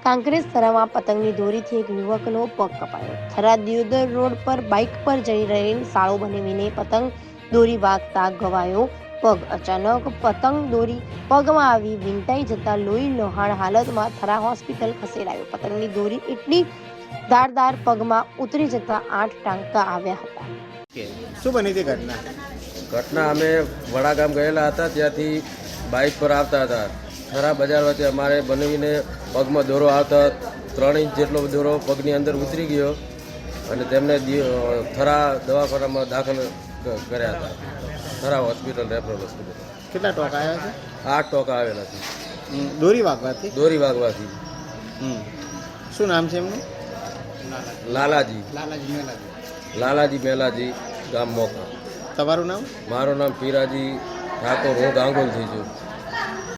કાંકરેજ થરામાં પતંગની દોરીથી એક યુવકનો પગ કપાયો. થરા દિયોદર રોડ પર બાઇક પર જઈ રહેલ સાળો બનેવીને પતંગ દોરી વાગતા ગવાયો પગ. અચાનક પતંગ દોરી પગમાં આવી વીંટાઈ જતા લોહી લોહાણ હાલતમાં થરા હોસ્પિટલ ખસેડાયો. પતંગની દોરી એટલી ધારદાર પગમાં ઉતરી જતા 8 ટાંકા આવ્યા હતા. શું બની હતી ઘટના? ઘટના અમે વડાગામ ગયેલા હતા, ત્યાંથી બાઇક પર આવતા હતા. થરા બજાર વચ્ચે અમારે બનાવીને પગમાં દોરો આવતા 3 ઇંચ જેટલો દોરો પગની અંદર ઉતરી ગયો અને તેમને થરા દવાખાનામાં દાખલ કર્યા હતા. Thara hospital, referral hospital. કેટલા ટોકા આવ્યા છે? 8 ટોકા આવેલા છે દોરી વાગવાથી. દોરી વાગવાથી. શું નામ છે એમનું? લાલાજી મેલાજી. લાલાજી મેલાજી, ગામ મોકા. તમારું નામ? મારું નામ પીરાજી ઠાકોર. હું ગાંગોલથી છું.